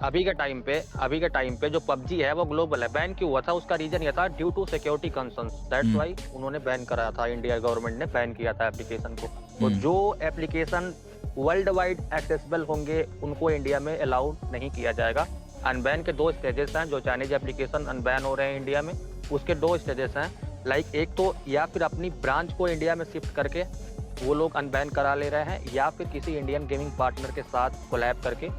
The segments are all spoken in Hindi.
अभी के टाइम पे जो पबजी है वो ग्लोबल है। बैन क्यों हुआ था, उसका रीजन ये था due to security concerns, that's why उन्होंने बैन कराया था, इंडिया गवर्नमेंट ने बैन किया था एप्लीकेशन को। तो जो एप्लीकेशन वर्ल्ड वाइड एक्सेसिबल होंगे उनको इंडिया में अलाउड नहीं किया जाएगा। अनबैन के दो स्टेजेस हैं, जो चाइनीज एप्लीकेशन अनबैन हो रहे हैं इंडिया में, उसके दो स्टेजेस हैं। लाइक एक तो या फिर अपनी ब्रांच को इंडिया में शिफ्ट करके वो लोग अनबैन करा ले रहे हैं, या फिर किसी इंडियन गेमिंग पार्टनर के साथ कोलैब करके,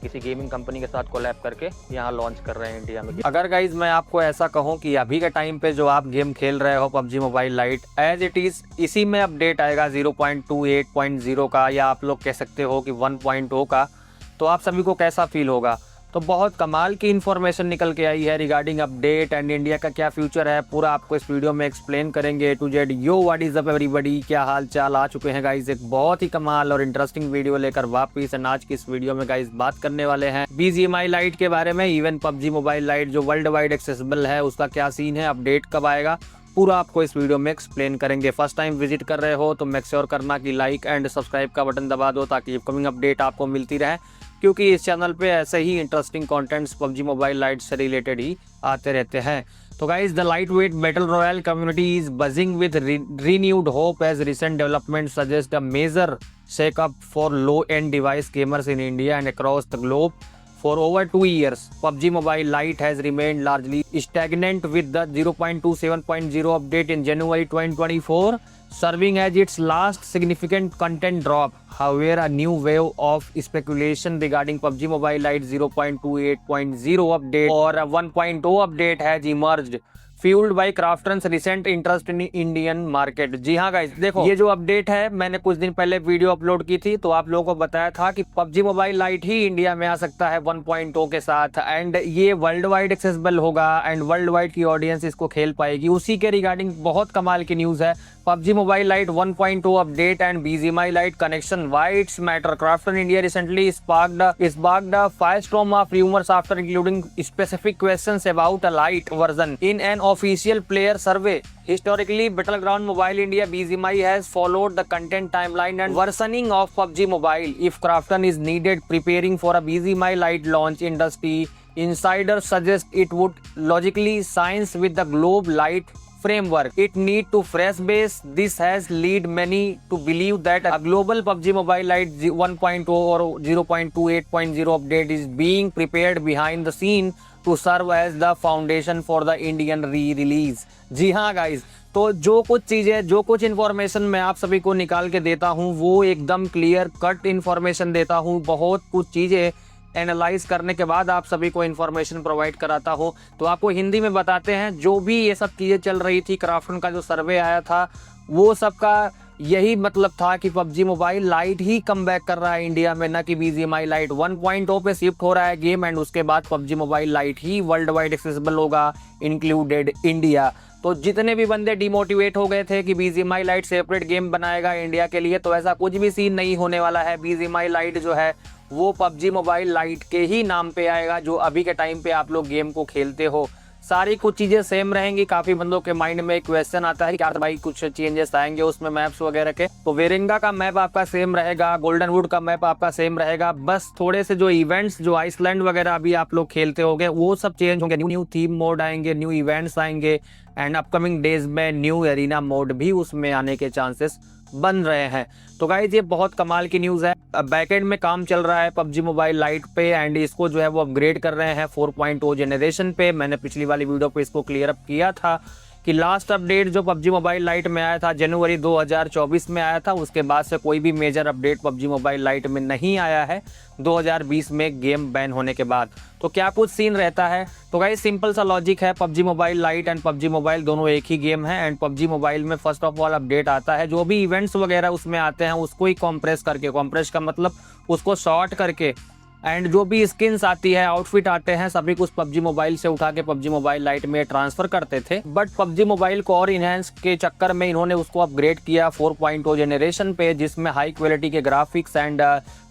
किसी गेमिंग कंपनी के साथ कोलैब करके यहाँ लॉन्च कर रहे हैं इंडिया में। अगर गाइज मैं आपको ऐसा कहूँ कि अभी के टाइम पे जो आप गेम खेल रहे हो PUBG mobile lite as it is, इसी में अपडेट आएगा 0.28.0 का, या आप लोग कह सकते हो कि 1.0 का, तो आप सभी को कैसा फील होगा। तो बहुत कमाल की इन्फॉर्मेशन निकल के आई है रिगार्डिंग अपडेट एंड इंडिया का क्या फ्यूचर है, पूरा आपको इस वीडियो में एक्सप्लेन करेंगे A to Z। Yo what is up everybody, क्या हाल चाल। आ चुके हैं गाइज एक बहुत ही कमाल और इंटरेस्टिंग वीडियो लेकर वापिस। आज की इस वीडियो में गाइज बात करने वाले हैं BGMI लाइट के बारे में, इवन पबजी मोबाइल लाइट जो वर्ल्ड वाइड एक्सेसिबल है उसका क्या सीन है, अपडेट कब आएगा, पूरा आपको इस वीडियो में एक्सप्लेन करेंगे। फर्स्ट टाइम विजिट कर रहे हो तो मेक श्योर करना कि लाइक एंड सब्सक्राइब का बटन दबा दो ताकि अपकमिंग अपडेट आपको मिलती रहे, क्योंकि इस चैनल पे ऐसे ही interesting contents PUBG mobile lite से रिलेटेड ही आते रहते हैं। तो guys the lightweight battle royale community is buzzing with renewed hope as recent developments suggest a major shake-up for low-end device gamers in India and across the globe. For over 2 years, PUBG Mobile Lite has remained largely stagnant with the 0.27.0 update in January 2024, serving as its last significant content drop. However, a new wave of speculation regarding PUBG Mobile Lite 0.28.0 update or a 1.0 update has emerged, fuelled by Krafton's recent interest in Indian market. जी हाँ गाइस, देखो ये जो अपडेट है मैंने कुछ दिन पहले वीडियो अपलोड की थी, तो आप लोगों को बताया था कि पबजी मोबाइल लाइट ही इंडिया में आ सकता है 1.0 के साथ, एंड ये वर्ल्ड वाइड एक्सेसिबल होगा एंड वर्ल्ड वाइड की ऑडियंस इसको खेल पाएगी। उसी के रिगार्डिंग बहुत कमाल की न्यूज है। PUBG Mobile Lite 1.0 update and BGMI Lite connection, why it's matter. Krafton India recently sparked a firestorm of rumors after including specific questions about a light version in an official player survey. Historically, Battleground Mobile India BGMI has followed the content timeline and versioning of PUBG Mobile. If Krafton is needed preparing for a BGMI Lite launch, industry insiders suggest it would logically science with the Globe Lite framework. It need to fresh base. This has lead many to believe that a global PUBG Mobile Lite 1.0 or 0.28.0 update is being prepared behind the scene to serve as the foundation for the Indian re-release. जी हाँ गाइज, तो जो कुछ चीज़ें, जो कुछ इन्फॉर्मेशन मैं आप सभी को निकाल के देता हूँ वो एकदम क्लियर कट इन्फॉर्मेशन देता हूँ। बहुत कुछ चीज़ें एनालाइज करने के बाद आप सभी को इन्फॉर्मेशन प्रोवाइड कराता हूँ। तो आपको हिंदी में बताते हैं, जो भी ये सब चीज़ें चल रही थी, क्राफ्टन का जो सर्वे आया था वो सब का यही मतलब था कि पबजी मोबाइल लाइट ही कम बैक कर रहा है इंडिया में, ना कि BGMI लाइट 1.0 पे शिफ्ट हो रहा है गेम, एंड उसके बाद पबजी मोबाइल लाइट ही वर्ल्ड वाइड एक्सेसिबल होगा इंक्लूडेड इंडिया। तो जितने भी बंदे डिमोटिवेट हो गए थे कि BGMI लाइट सेपरेट गेम बनाएगा इंडिया के लिए, तो ऐसा कुछ भी सीन नहीं होने वाला है। BGMI लाइट जो है वो पबजी मोबाइल लाइट के ही नाम पे आएगा, जो अभी के टाइम पे आप लोग गेम को खेलते हो। सारी कुछ चीज़ें सेम रहेंगी। काफ़ी बंदों के माइंड में एक क्वेश्चन आता है कि यार भाई कुछ चेंजेस आएंगे उसमें मैप्स वगैरह के, तो वेरिंगा का मैप आपका सेम रहेगा, गोल्डन वुड का मैप आपका सेम रहेगा, बस थोड़े से जो इवेंट्स, जो आइसलैंड वगैरह अभी आप लोग खेलते होंगे वो सब चेंज होंगे। न्यू थीम मोड आएंगे, न्यू इवेंट्स आएंगे, एंड अपकमिंग डेज में न्यू एरिना मोड भी उसमें आने के चांसेस बन रहे हैं। तो गाइज ये बहुत कमाल की न्यूज़ है। बैकएंड में काम चल रहा है पबजी मोबाइल लाइट पे, एंड इसको जो है वो अपग्रेड कर रहे हैं 4.0 जनरेशन पे। मैंने पिछली वाली वीडियो पे इसको क्लियर अप किया था कि लास्ट अपडेट जो पबजी मोबाइल लाइट में आया था जनवरी 2024 में आया था, उसके बाद से कोई भी major update PUBG mobile lite में नहीं आया है 2020 में गेम बैन होने के बाद। तो क्या कुछ सीन रहता है, तो गाइस सिंपल सा लॉजिक है, PUBG mobile light and PUBG mobile दोनों एक ही गेम है, एंड पबजी मोबाइल में फर्स्ट ऑफ ऑल अपडेट आता है, जो भी इवेंट्स वगैरह उसमें आते हैं उसको ही कॉम्प्रेस करके, कॉम्प्रेस का मतलब उसको शॉर्ट करके, एंड जो भी स्किन्स आती है, आउटफिट आते हैं, सभी कुछ पबजी मोबाइल से उठा के पबजी मोबाइल लाइट में ट्रांसफर करते थे। बट पबजी मोबाइल को और इनहेंस के चक्कर में इन्होंने उसको अपग्रेड किया 4.0 जनरेशन पे, जिसमें हाई क्वालिटी के ग्राफिक्स एंड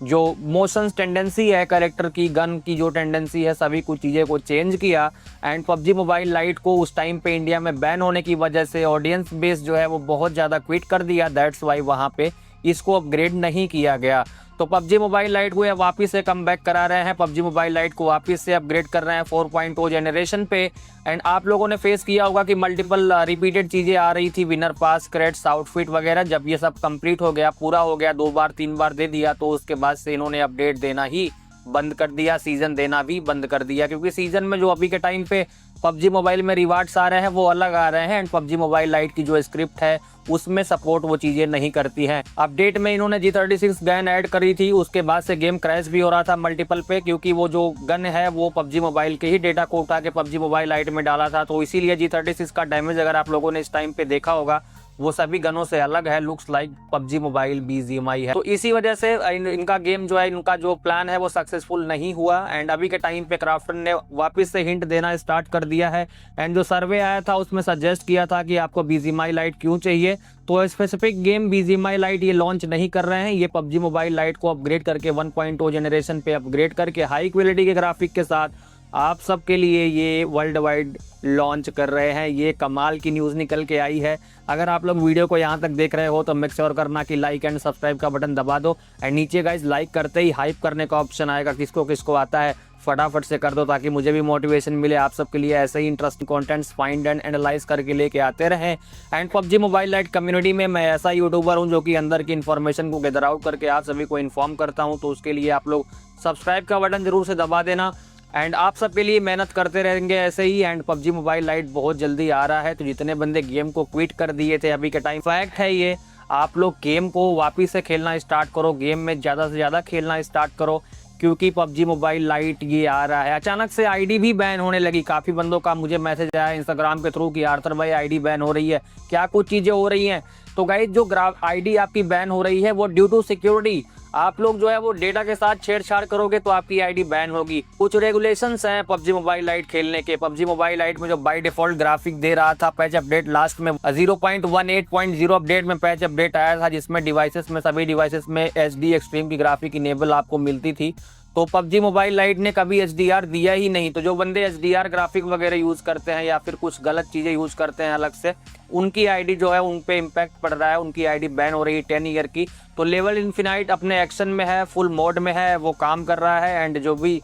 जो मोशन टेंडेंसी है कैरेक्टर की, गन की जो टेंडेंसी है, सभी कुछ चीज़ें को चेंज किया। एंड पबजी मोबाइल लाइट को उस टाइम पे इंडिया में बैन होने की वजह से ऑडियंस बेस जो है वो बहुत ज़्यादा क्विट कर दिया, दैट्स वाई वहाँ पे इसको अपग्रेड नहीं किया गया। तो पबजी मोबाइल लाइट को ये वापस से कम बैक करा रहे हैं, पबजी मोबाइल लाइट को वापस से अपग्रेड कर रहे हैं 4.0 जनरेशन पे। एंड आप लोगों ने फेस किया होगा कि मल्टीपल रिपीटेड चीज़ें आ रही थी, विनर पास, क्रेड्स, आउटफिट वगैरह। जब ये सब कंप्लीट हो गया, पूरा हो गया, 2 बार 3 बार दे दिया, तो उसके बाद से इन्होंने अपडेट देना ही बंद कर दिया, सीजन देना भी बंद कर दिया। क्योंकि सीजन में जो अभी के टाइम पे पबजी मोबाइल में रिवार्ड्स आ रहे हैं वो अलग आ रहे हैं, एंड पबजी मोबाइल लाइट की जो स्क्रिप्ट है उसमें सपोर्ट वो चीज़ें नहीं करती हैं। अपडेट में इन्होंने G36 गन ऐड करी थी, उसके बाद से गेम क्रैश भी हो रहा था मल्टीपल पे, क्योंकि वो जो गन है वो पबजी मोबाइल के ही डेटा को उठा के पबजी मोबाइल लाइट में डाला था। तो इसीलिए G36 का डैमेज अगर आप लोगों ने इस टाइम पे देखा होगा वो सभी गनों से अलग है, looks like PUBG mobile BGMI है। तो इसी वजह से इनका गेम जो है, इनका जो प्लान है वो सक्सेसफुल नहीं हुआ। एंड अभी के टाइम पे क्राफ्टन ने वापस से हिंट देना स्टार्ट कर दिया है। एंड जो सर्वे आया था उसमें सजेस्ट किया था कि आपको BGMI लाइट क्यों चाहिए, तो स्पेसिफिक गेम BGMI लाइट ये लॉन्च नहीं कर रहे हैं। ये पबजी मोबाइल लाइट को अपग्रेड करके 1.0 जनरेशन पे अपग्रेड करके हाई क्वालिटी के ग्राफिक के साथ आप सबके लिए ये वर्ल्ड वाइड लॉन्च कर रहे हैं। ये कमाल की न्यूज़ निकल के आई है। अगर आप लोग वीडियो को यहाँ तक देख रहे हो तो मेक श्योर करना कि लाइक एंड सब्सक्राइब का बटन दबा दो। एंड नीचे गाइस लाइक करते ही हाइप करने का ऑप्शन आएगा, किसको किसको आता है फटाफट से कर दो, ताकि मुझे भी मोटिवेशन मिले आप सबके लिए ऐसे ही interesting contents find and analyse करके लेके आते रहें। And PUBG mobile lite community में मैं ऐसा यूट्यूबर हूँ जो कि अंदर की इन्फॉर्मेशन को गैदर आउट करके आप सभी को इन्फॉर्म करता हूँ। तो उसके लिए आप लोग सब्सक्राइब का बटन जरूर से दबा देना। एंड आप सबके लिए मेहनत करते रहेंगे ऐसे ही। एंड पबजी मोबाइल लाइट बहुत जल्दी आ रहा है, तो जितने बंदे गेम को क्विट कर दिए थे अभी के टाइम, फैक्ट है ये, आप लोग गेम को वापस से खेलना स्टार्ट करो, गेम में ज़्यादा से ज़्यादा खेलना स्टार्ट करो, क्योंकि पबजी मोबाइल लाइट ये आ रहा है। अचानक से आईडी भी बैन होने लगी। काफ़ी बंदों का मुझे मैसेज आया इंस्टाग्राम के थ्रू कि आर्थर भाई आईडी बैन हो रही है, क्या कुछ चीज़ें हो रही हैं। तो गाइस जो आईडी आपकी बैन हो रही है वो ड्यू टू सिक्योरिटी, आप लोग जो है वो डेटा के साथ छेड़छाड़ करोगे तो आपकी आईडी बैन होगी। कुछ रेगुलेशंस हैं पबजी मोबाइल लाइट खेलने के। पबजी मोबाइल लाइट में जो बाय डिफॉल्ट ग्राफिक दे रहा था, पैच अपडेट लास्ट में 0.18.0 अपडेट में पैच अपडेट आया था, जिसमें डिवाइसेस में, सभी डिवाइसेस में HD एक्सट्रीम की ग्राफिक इनेबल आपको मिलती थी। तो पबजी मोबाइल लाइट ने कभी HDR दिया ही नहीं। तो जो बंदे HDR ग्राफिक वगैरह यूज़ करते हैं या फिर कुछ गलत चीज़ें यूज़ करते हैं अलग से, उनकी आईडी जो है उन पे इम्पैक्ट पड़ रहा है, उनकी आईडी बैन हो रही है 10 ईयर की। तो लेवल इन्फिनाइट अपने एक्शन में है, फुल मोड में है, वो काम कर रहा है। एंड जो भी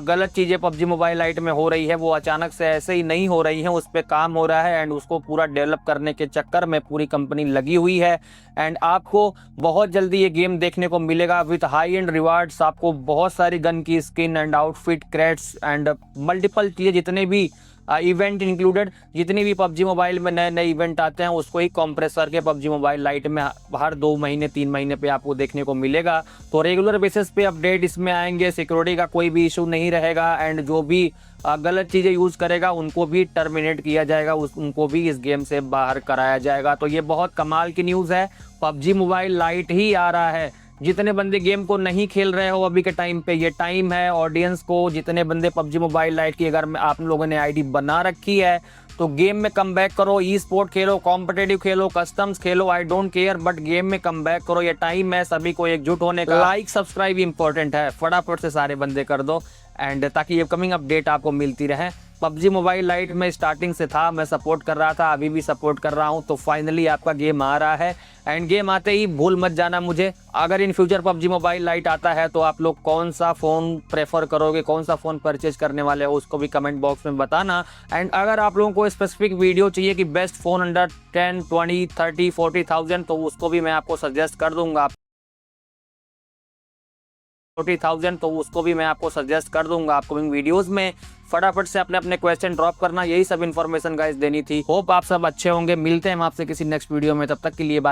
गलत चीज़ें पबजी मोबाइल लाइट में हो रही है वो अचानक से ऐसे ही नहीं हो रही हैं, उस पर काम हो रहा है। एंड उसको पूरा डेवलप करने के चक्कर में पूरी कंपनी लगी हुई है। एंड आपको बहुत जल्दी ये गेम देखने को मिलेगा विथ हाई एंड रिवार्ड्स। आपको बहुत सारी गन की skin and outfit, creds and multiple चीज़ें, जितने भी इवेंट इंक्लूडेड, जितनी भी पबजी मोबाइल में नए नए इवेंट आते हैं उसको ही कॉम्प्रेस करके पबजी मोबाइल लाइट में हर 2 महीने 3 महीने पे आपको देखने को मिलेगा। तो रेगुलर बेसिस पे अपडेट इसमें आएंगे, सिक्योरिटी का कोई भी इशू नहीं रहेगा। एंड जो भी गलत चीज़ें यूज़ करेगा उनको भी टर्मिनेट किया जाएगा, उनको भी इस गेम से बाहर कराया जाएगा। तो ये बहुत कमाल की न्यूज़ है। पबजी मोबाइल लाइट ही आ रहा है। जितने बंदे गेम को नहीं खेल रहे हो अभी के टाइम पे, ये टाइम है ऑडियंस को, जितने बंदे पबजी मोबाइल लाइट की अगर आप लोगों ने आईडी बना रखी है तो गेम में कम बैक करो, ई sport Khelo, competitive Khelo, customs Khelo, I don't care, but game में कम बैक करो। ये टाइम है सभी को एकजुट होने का। लाइक सब्सक्राइब इंपॉर्टेंट है, फटाफट से सारे बंदे कर दो, एंड ताकि ये कमिंग अपडेट आपको मिलती रहे। पबजी मोबाइल लाइट में स्टार्टिंग से था, मैं सपोर्ट कर रहा था, अभी भी सपोर्ट कर रहा हूं। तो फाइनली आपका गेम आ रहा है। एंड गेम आते ही भूल मत जाना मुझे, अगर in future PUBG mobile light आता है तो आप लोग कौन सा फ़ोन प्रेफर करोगे, कौन सा फ़ोन परचेज करने वाले हो, उसको भी कमेंट बॉक्स में बताना। एंड अगर आप लोगों को स्पेसिफिक वीडियो चाहिए कि बेस्ट फ़ोन अंडर 10, 20, 30, 40,000, तो उसको भी मैं आपको सजेस्ट कर दूंगा। 40,000 तो उसको भी मैं आपको सजेस्ट कर दूंगा अपकमिंग वीडियोस में। फटाफट से अपने अपने क्वेश्चन ड्रॉप करना, यही सब इन्फॉर्मेशन गाइस देनी थी। होप आप सब अच्छे होंगे। मिलते हैं हम आपसे किसी नेक्स्ट वीडियो में, तब तक के लिए बाय।